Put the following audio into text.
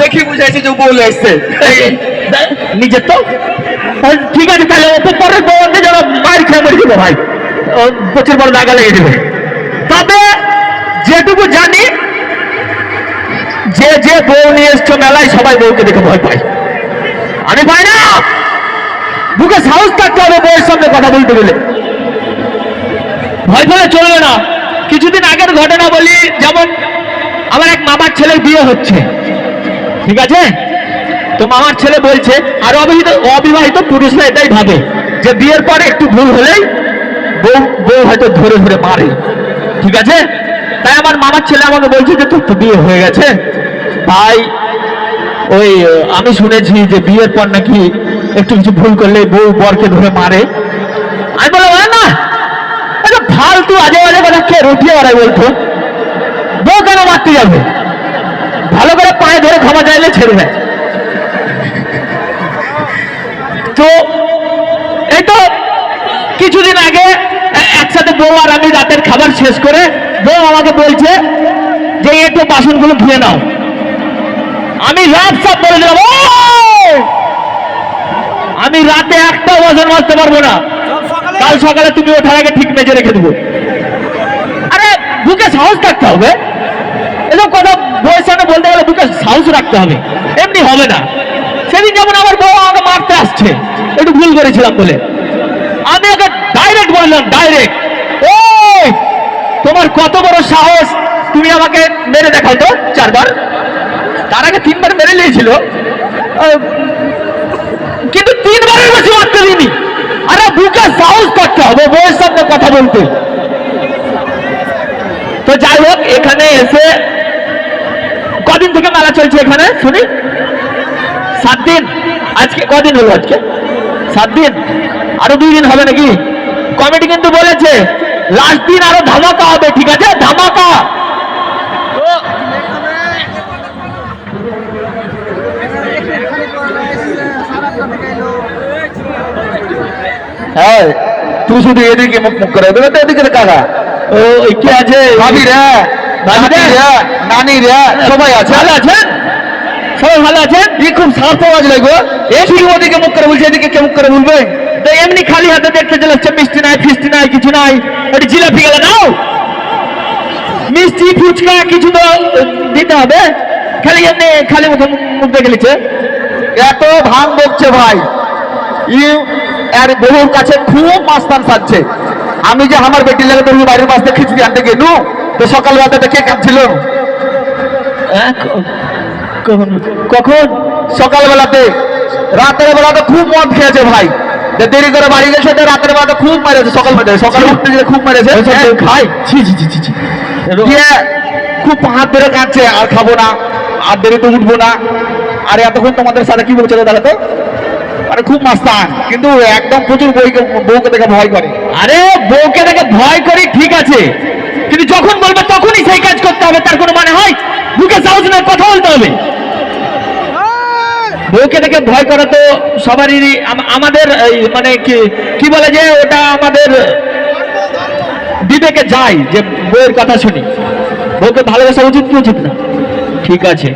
দেখি বুঝাইছে যে বলে এসছে নিজের তো ঠিক আছে, তাহলে পরের বউকে যেন মার খেয়ে মরে দেবো ভাই, প্রচুর বড় লাগা লেগে দেবে। তবে যেটুকু জানি, যে যে বউ নিয়ে এসছো মেলায় সবাই বউকে দেখে ভয় পায়, আমি পাই না। বুকে সাহস থাকতে হবে বউয়ের সামনে কথা বলতে গেলে, ভয় পেলে চলবে না। কিছুদিন আগের ঘটনা বলি, যেমন আমার এক মামার ছেলের বিয়ে হচ্ছে, ঠিক আছে? তো মামার ছেলে বলছে, আর অবিবাহিত পুরুষরা এটাই ভাবে যে বিয়ের পর একটু ভুল হলেই বউ হয়তো ধরে ধরে মারে, ঠিক আছে? তাই আমার মামার ছেলে আমাকে বলছে যে তোর তো বিয়ে হয়ে গেছে ভাই, ওই আমি শুনেছি যে বিয়ের পর নাকি একটু কিছু ভুল করলে বউ বরকে ধরে মারে। আমি বললাম না, এটা ফালতু আজে বাজে কথা, কে রুটিয়ে ওরাই বলতো, বউ কেন মারতে যাবে? ভালো করে পায়ে ধরে ক্ষমা চাইলে ছেড়ে দেয়। তো এই তো কিছুদিন আগে একসাথে বউ আর আমি রাতের খাবার শেষ করে বউ আমাকে বলছে যে একটু বাসনগুলো ধুয়ে নাও। আমি রাত সব বলে দিলাম, আমি রাতে একটা বাসন মাজতে পারবো না, কাল সকালে তুমি ওঠার আগে ঠিক মেজে রেখে দেবো। আরে বুকে সাহস থাকতে হবে, এসব কথা বউয়ের সামনে বলতে গেলে বুকে সাহস রাখতে হবে, এমনি হবে না। সেদিন যেমন আমার বউ আমাকে মারতে আসছে, একটু ভুল করেছিলাম বলে, আমি ওকে ডাইরেক্ট বললাম, ডাইরেক্ট, ও তোমার কত বড় সাহস, তুমি আমাকে মেরে দেখাও তো 4 বার। তার আগে 3 বার মেরে নিয়েছিল, কিন্তু 3 বারের বেশি মারতে দিইনি। আরে বুকে সাহস থাকতে হবে বউয়ের সামনে কথা বলতে। তো যাই হোক, এখানে এসে কদিন থেকে মেলা চলছে এখানে শুনি? 7 দিন। আজকে কদিন হলো? আজকে 7 দিন, আরো 2 দিন হবে নাকি? কমিটি কিন্তু বলেছে লাস্ট দিন আরো ধামাকা হবে, ঠিক আছে? ধামাকা। হ্যাঁ, তুই শুধু এদিকে মুখ মুখ করে দেবে তো, এদিকে কাকা ও কি আছে? ভাবি রে, দাদি রে, নানি রে, সবাই আছে। ভালো আছেন? সবাই ভালো আছেন? এই খুব স্বার্থবাজ লাগবে, এ শুধু ওদিকে মুখ করে বলছে, এদিকে কে মুখ করে বলবে? তো এমনি খালি হাতে দেখতে চলে আসছে, মিষ্টি নাই ফিষ্টি নাই কিছু নাই, একটু জিলাপি গেলে নাও, মিষ্টি ফুচকা কিছু তো দিতে হবে, খালি এমনি খালি মুখে মুখ দেখে নিচ্ছে। এত ভাঙ বকছে ভাই, আর বহুর কাছে খুব মাস্তান সাজছে। আমি যে আমার বেটির লাগে তুমি বাড়ির মাছ দিয়ে খিচুড়ি আনতে গেলু, তো সকালবেলাতে কে কাঁদছিল? কখন? সকালবেলাতে। রাতের বেলাতে খুব মদ খেয়েছে ভাই, যে দেরি করে বাড়ি গেছে, রাতের বেলাতে খুব মেরেছে, সকালে উঠতে গিয়ে খুব মেরেছে, খাই ছি ছি ছি ছি ছি, খুব হাত ধরে কাঁদছে, আর খাবো না, আর দেরিতে উঠবো না। আর এতক্ষণ তোমাদের সাথে কি বলছিল দেখো তো, আরে খুব মাস্তান, কিন্তু একদম প্রচুর বউকে দেখে ভয় করে। আরে বউকে দেখে ভয় করি ঠিক আছে, কিন্তু যখন বলবে তখনই সেই কাজ করতে হবে, তার কোনো মানে হয়? বুকে সাহস না, কথা বলতে হবে। বউকে দেখে ভয় করা তো সবারই, আমাদের মানে কি বলে যে ওটা আমাদের বিবেকে যায় যে বউয়ের কথা শুনি। বউকে ভালোবাসা উচিত কি উচিত না? ঠিক আছে।